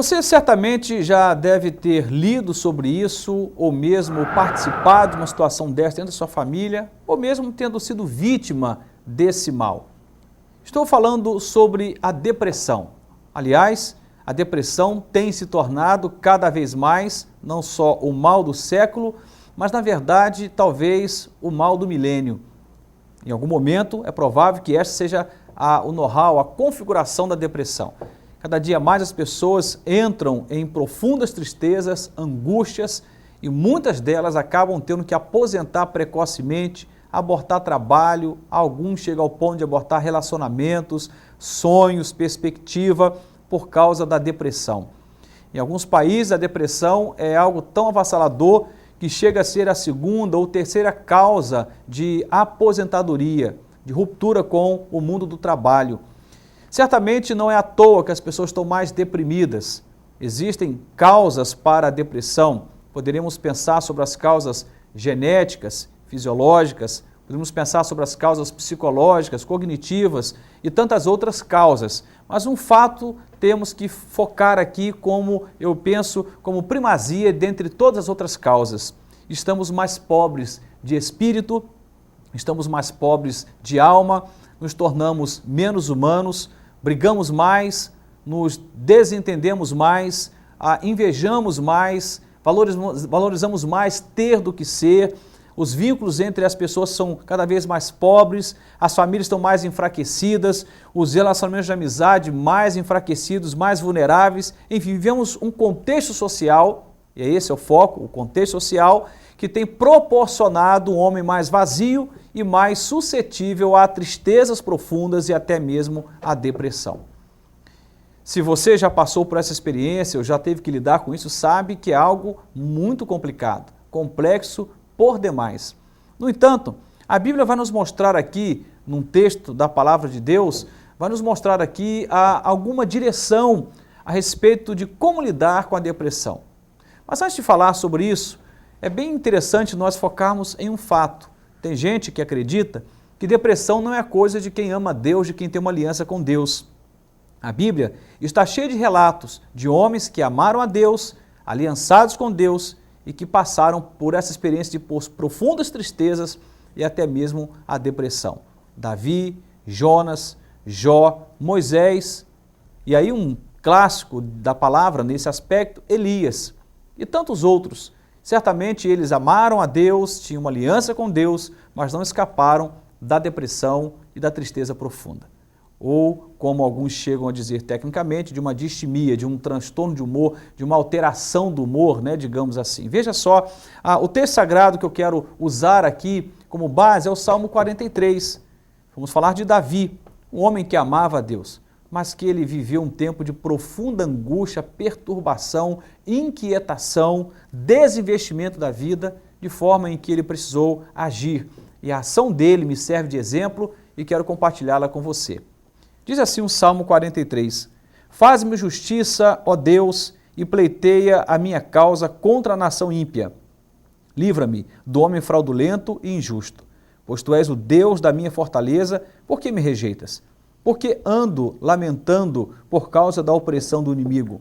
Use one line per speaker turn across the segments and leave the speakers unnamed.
Você certamente já deve ter lido sobre isso, ou mesmo participado de uma situação dessa dentro da sua família, ou mesmo tendo sido vítima desse mal. Estou falando sobre a depressão. Aliás, a depressão tem se tornado cada vez mais não só o mal do século, mas na verdade talvez o mal do milênio. Em algum momento é provável que esta seja o know-how, a configuração da depressão. Cada dia mais as pessoas entram em profundas tristezas, angústias e muitas delas acabam tendo que aposentar precocemente, abortar trabalho, alguns chegam ao ponto de abortar relacionamentos, sonhos, perspectiva por causa da depressão. Em alguns países a depressão é algo tão avassalador que chega a ser a segunda ou terceira causa de aposentadoria, de ruptura com o mundo do trabalho. Certamente não é à toa que as pessoas estão mais deprimidas. Existem causas para a depressão. Poderíamos pensar sobre as causas genéticas, fisiológicas, podemos pensar sobre as causas psicológicas, cognitivas e tantas outras causas. Mas um fato temos que focar aqui como, eu penso, como primazia dentre todas as outras causas. Estamos mais pobres de espírito, estamos mais pobres de alma, nos tornamos menos humanos, brigamos mais, nos desentendemos mais, invejamos mais, valorizamos mais ter do que ser, os vínculos entre as pessoas são cada vez mais pobres, as famílias estão mais enfraquecidas, os relacionamentos de amizade mais enfraquecidos, mais vulneráveis, enfim, vivemos um contexto social, e esse é o foco, o contexto social, que tem proporcionado um homem mais vazio e mais suscetível a tristezas profundas e até mesmo a depressão. Se você já passou por essa experiência ou já teve que lidar com isso, sabe que é algo muito complicado, complexo por demais. No entanto, a Bíblia vai nos mostrar aqui, num texto da Palavra de Deus, vai nos mostrar aqui alguma direção a respeito de como lidar com a depressão. Mas antes de falar sobre isso, é bem interessante nós focarmos em um fato. Tem gente que acredita que depressão não é coisa de quem ama Deus, de quem tem uma aliança com Deus. A Bíblia está cheia de relatos de homens que amaram a Deus, aliançados com Deus e que passaram por essa experiência de profundas tristezas e até mesmo a depressão. Davi, Jonas, Jó, Moisés e aí um clássico da palavra nesse aspecto, Elias e tantos outros. Certamente eles amaram a Deus, tinham uma aliança com Deus, mas não escaparam da depressão e da tristeza profunda. Ou, como alguns chegam a dizer tecnicamente, de uma distimia, de um transtorno de humor, de uma alteração do humor, digamos assim. Veja só, o texto sagrado que eu quero usar aqui como base é o Salmo 43. Vamos falar de Davi, um homem que amava a Deus, mas que ele viveu um tempo de profunda angústia, perturbação, inquietação, desinvestimento da vida, de forma em que ele precisou agir. E a ação dele me serve de exemplo e quero compartilhá-la com você. Diz assim o Salmo 43, faz-me justiça, ó Deus, e pleiteia a minha causa contra a nação ímpia. Livra-me do homem fraudulento e injusto, pois tu és o Deus da minha fortaleza, por que me rejeitas? Porque ando lamentando por causa da opressão do inimigo.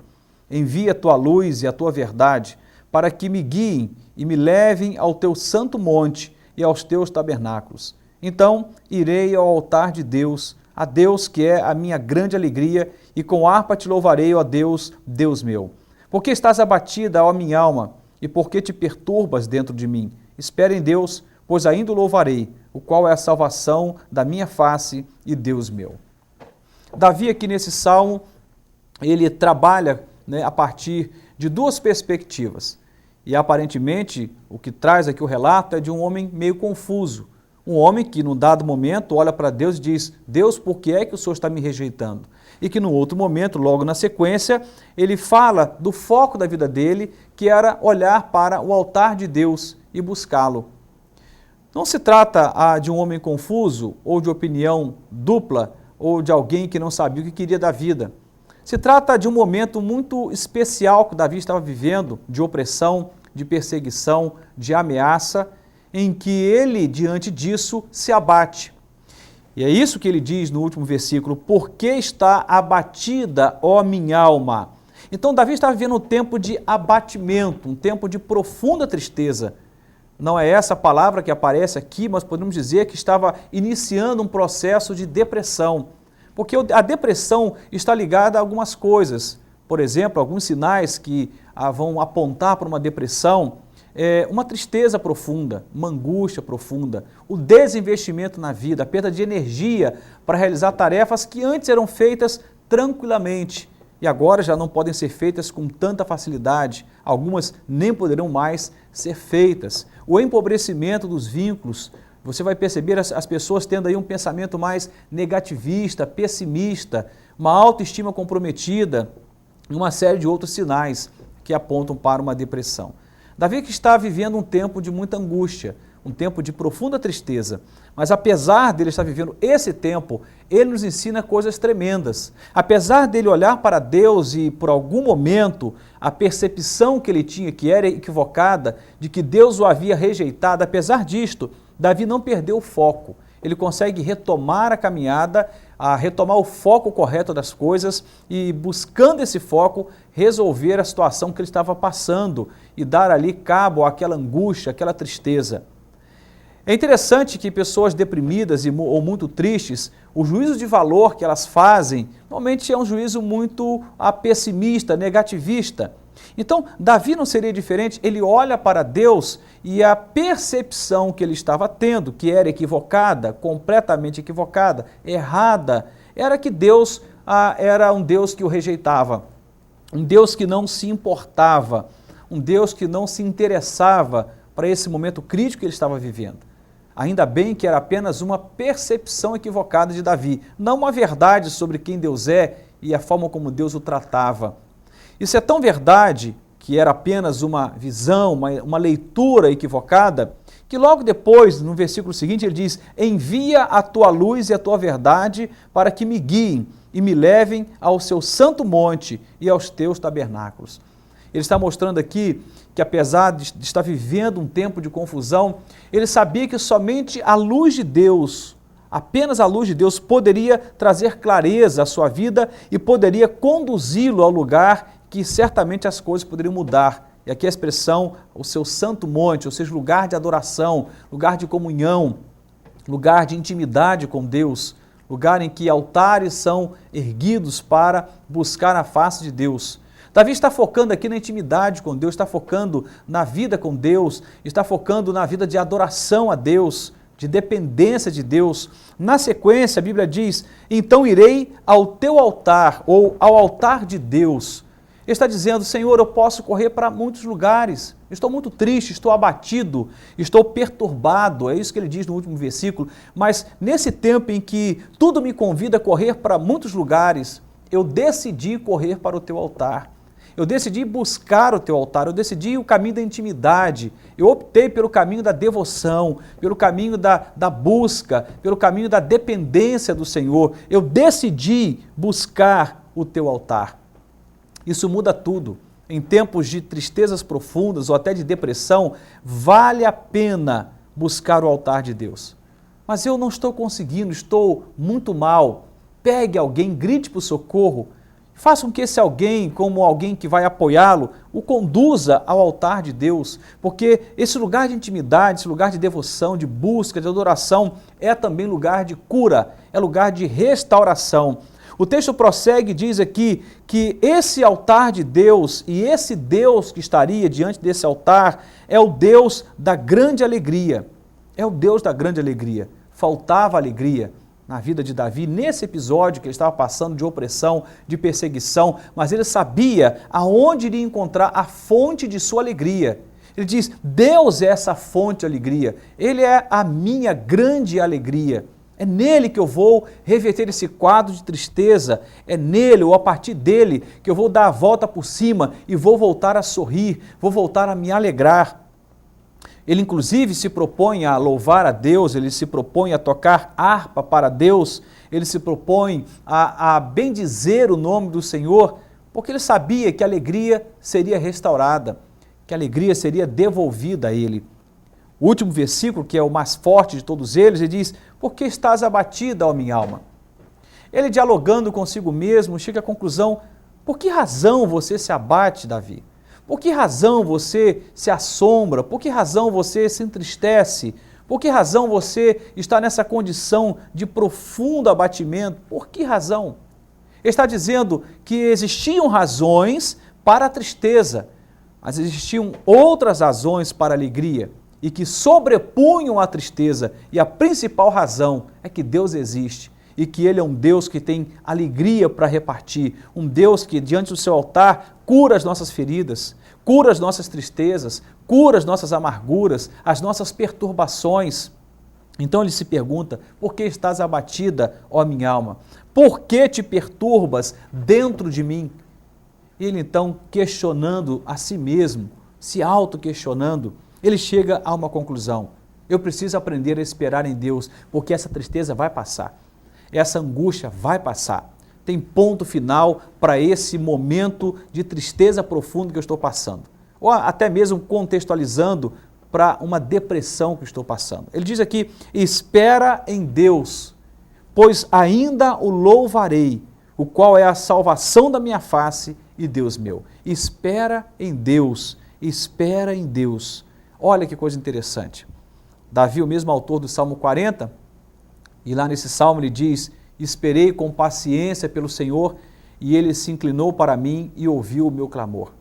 Envia a tua luz e a tua verdade, para que me guiem e me levem ao teu santo monte e aos teus tabernáculos. Então irei ao altar de Deus, a Deus que é a minha grande alegria, e com harpa te louvarei, ó Deus, Deus meu. Porque estás abatida, ó minha alma, e porque te perturbas dentro de mim? Espera em Deus, pois ainda o louvarei, o qual é a salvação da minha face e Deus meu. Davi aqui nesse salmo, ele trabalha a partir de duas perspectivas. E aparentemente o que traz aqui o relato é de um homem meio confuso. Um homem que num dado momento olha para Deus e diz, Deus, por que é que o Senhor está me rejeitando? E que no outro momento, logo na sequência, ele fala do foco da vida dele, que era olhar para o altar de Deus e buscá-lo. Não se trata de um homem confuso ou de opinião dupla, ou de alguém que não sabia o que queria da vida. Se trata de um momento muito especial que Davi estava vivendo, de opressão, de perseguição, de ameaça, em que ele, diante disso, se abate. E é isso que ele diz no último versículo, por que está abatida, ó minha alma? Então Davi estava vivendo um tempo de abatimento, um tempo de profunda tristeza. Não é essa a palavra que aparece aqui, mas podemos dizer que estava iniciando um processo de depressão. Porque a depressão está ligada a algumas coisas. Por exemplo, alguns sinais que vão apontar para uma depressão, uma tristeza profunda, uma angústia profunda, o desinvestimento na vida, a perda de energia para realizar tarefas que antes eram feitas tranquilamente e agora já não podem ser feitas com tanta facilidade, algumas nem poderão mais ser feitas. O empobrecimento dos vínculos, você vai perceber as pessoas tendo aí um pensamento mais negativista, pessimista, uma autoestima comprometida e uma série de outros sinais que apontam para uma depressão. Davi que está vivendo um tempo de muita angústia, um tempo de profunda tristeza, mas apesar dele estar vivendo esse tempo, ele nos ensina coisas tremendas. Apesar dele olhar para Deus e por algum momento a percepção que ele tinha que era equivocada, de que Deus o havia rejeitado, apesar disto, Davi não perdeu o foco. Ele consegue retomar a caminhada, retomar o foco correto das coisas e, buscando esse foco, resolver a situação que ele estava passando e dar ali cabo àquela angústia, àquela tristeza. É interessante que pessoas deprimidas ou muito tristes, o juízo de valor que elas fazem, normalmente é um juízo muito pessimista, negativista. Então, Davi não seria diferente, ele olha para Deus e a percepção que ele estava tendo, que era equivocada, completamente equivocada, errada, era que Deus era um Deus que o rejeitava, um Deus que não se importava, um Deus que não se interessava para esse momento crítico que ele estava vivendo. Ainda bem que era apenas uma percepção equivocada de Davi, não uma verdade sobre quem Deus é e a forma como Deus o tratava. Isso é tão verdade que era apenas uma visão, uma leitura equivocada, que logo depois, no versículo seguinte, ele diz: envia a tua luz e a tua verdade para que me guiem e me levem ao seu santo monte e aos teus tabernáculos. Ele está mostrando aqui que apesar de estar vivendo um tempo de confusão, ele sabia que somente a luz de Deus, apenas a luz de Deus poderia trazer clareza à sua vida e poderia conduzi-lo ao lugar que certamente as coisas poderiam mudar. E aqui a expressão, o seu santo monte, ou seja, lugar de adoração, lugar de comunhão, lugar de intimidade com Deus, lugar em que altares são erguidos para buscar a face de Deus. Davi está focando aqui na intimidade com Deus, está focando na vida com Deus, está focando na vida de adoração a Deus, de dependência de Deus. Na sequência, a Bíblia diz: então irei ao teu altar, ou ao altar de Deus. Ele está dizendo: Senhor, eu posso correr para muitos lugares, estou muito triste, estou abatido, estou perturbado, é isso que ele diz no último versículo, mas nesse tempo em que tudo me convida a correr para muitos lugares, eu decidi correr para o teu altar. Eu decidi buscar o teu altar, eu decidi o caminho da intimidade, eu optei pelo caminho da devoção, pelo caminho da busca, pelo caminho da dependência do Senhor. Eu decidi buscar o teu altar. Isso muda tudo. Em tempos de tristezas profundas ou até de depressão, vale a pena buscar o altar de Deus. Mas eu não estou conseguindo, estou muito mal. Pegue alguém, grite por socorro. Faça com que esse alguém, como alguém que vai apoiá-lo, o conduza ao altar de Deus, porque esse lugar de intimidade, esse lugar de devoção, de busca, de adoração, é também lugar de cura, é lugar de restauração. O texto prossegue e diz aqui que esse altar de Deus e esse Deus que estaria diante desse altar é o Deus da grande alegria. É o Deus da grande alegria. Faltava alegria na vida de Davi, nesse episódio que ele estava passando de opressão, de perseguição, mas ele sabia aonde iria encontrar a fonte de sua alegria. Ele diz: Deus é essa fonte de alegria, Ele é a minha grande alegria. É nele que eu vou reverter esse quadro de tristeza, é nele ou a partir dele que eu vou dar a volta por cima e vou voltar a sorrir, vou voltar a me alegrar. Ele inclusive se propõe a louvar a Deus, ele se propõe a tocar harpa para Deus, ele se propõe a bendizer o nome do Senhor, porque ele sabia que a alegria seria restaurada, que a alegria seria devolvida a ele. O último versículo, que é o mais forte de todos eles, ele diz: por que estás abatida, ó minha alma? Ele, dialogando consigo mesmo, chega à conclusão: Por que razão você se abate, Davi? Por que razão você se assombra? Por que razão você se entristece? Por que razão você está nessa condição de profundo abatimento? Por que razão? Ele está dizendo que existiam razões para a tristeza, mas existiam outras razões para a alegria e que sobrepunham a tristeza. E a principal razão é que Deus existe e que Ele é um Deus que tem alegria para repartir, um Deus que diante do seu altar cura as nossas feridas, cura as nossas tristezas, cura as nossas amarguras, as nossas perturbações. Então ele se pergunta, por que estás abatida, ó minha alma? Por que te perturbas dentro de mim? Ele então, questionando a si mesmo, se auto-questionando, ele chega a uma conclusão. Eu preciso aprender a esperar em Deus, porque essa tristeza vai passar. Essa angústia vai passar. Tem ponto final para esse momento de tristeza profunda que eu estou passando. Ou até mesmo contextualizando para uma depressão que eu estou passando. Ele diz aqui, espera em Deus, pois ainda o louvarei, o qual é a salvação da minha face e Deus meu. Espera em Deus, espera em Deus. Olha que coisa interessante. Davi, o mesmo autor do Salmo 40, e lá nesse salmo ele diz, esperei com paciência pelo Senhor e Ele se inclinou para mim e ouviu o meu clamor.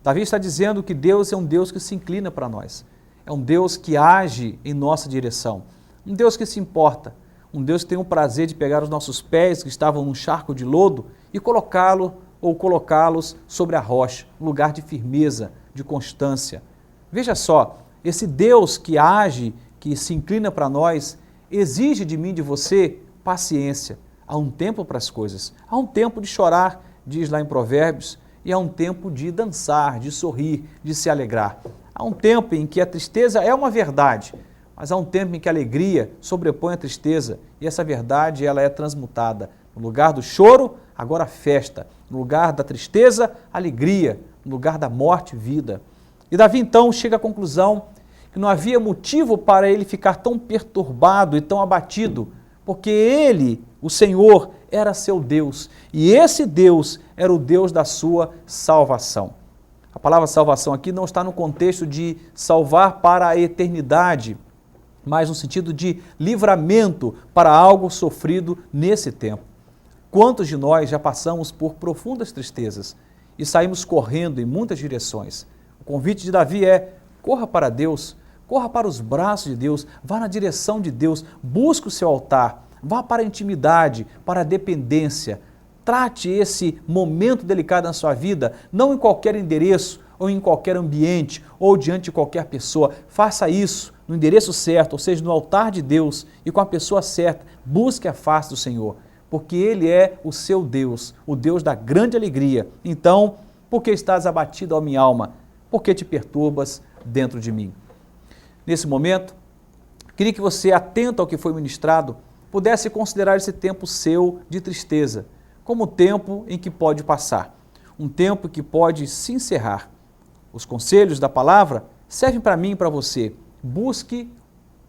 Davi está dizendo que Deus é um Deus que se inclina para nós, é um Deus que age em nossa direção, um Deus que se importa, um Deus que tem o prazer de pegar os nossos pés que estavam num charco de lodo e colocá-los sobre a rocha, um lugar de firmeza, de constância. Veja só, esse Deus que age, que se inclina para nós, exige de mim e de você paciência. Há um tempo para as coisas, há um tempo de chorar, diz lá em Provérbios, e há um tempo de dançar, de sorrir, de se alegrar. Há um tempo em que a tristeza é uma verdade, mas há um tempo em que a alegria sobrepõe a tristeza e essa verdade ela é transmutada. No lugar do choro, agora festa. No lugar da tristeza, alegria. No lugar da morte, vida. E Davi então chega à conclusão que não havia motivo para ele ficar tão perturbado e tão abatido, porque ele, o Senhor, era seu Deus, e esse Deus era o Deus da sua salvação. A palavra salvação aqui não está no contexto de salvar para a eternidade, mas no sentido de livramento para algo sofrido nesse tempo. Quantos de nós já passamos por profundas tristezas e saímos correndo em muitas direções? O convite de Davi é, corra para Deus, corra para os braços de Deus, vá na direção de Deus, busque o seu altar, vá para a intimidade, para a dependência. Trate esse momento delicado na sua vida, não em qualquer endereço, ou em qualquer ambiente, ou diante de qualquer pessoa. Faça isso no endereço certo, ou seja, no altar de Deus e com a pessoa certa. Busque a face do Senhor, porque Ele é o seu Deus, o Deus da grande alegria. Então, por que estás abatido, ó minha alma? Por que te perturbas dentro de mim? Nesse momento, queria que você, atento ao que foi ministrado, pudesse considerar esse tempo seu de tristeza como um tempo em que pode passar, um tempo que pode se encerrar. Os conselhos da palavra servem para mim e para você. Busque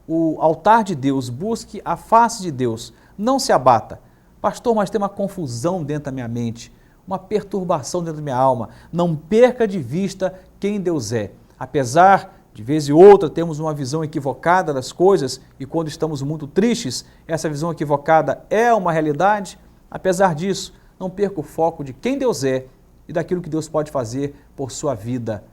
o altar de Deus, busque a face de Deus. Não se abata. Pastor, mas tem uma confusão dentro da minha mente, uma perturbação dentro da minha alma. Não perca de vista quem Deus é. Apesar de vez e outra temos uma visão equivocada das coisas e quando estamos muito tristes, essa visão equivocada é uma realidade. Apesar disso, não perca o foco de quem Deus é e daquilo que Deus pode fazer por sua vida.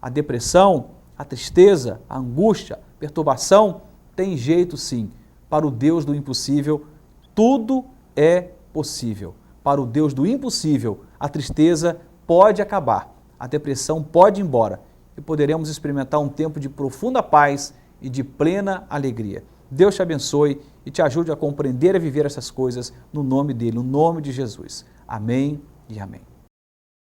A depressão, a tristeza, a angústia, a perturbação tem jeito sim. Para o Deus do impossível, tudo é possível. Para o Deus do impossível, a tristeza pode acabar, a depressão pode ir embora e poderemos experimentar um tempo de profunda paz e de plena alegria. Deus te abençoe e te ajude a compreender e viver essas coisas no nome dEle, no nome de Jesus. Amém e amém.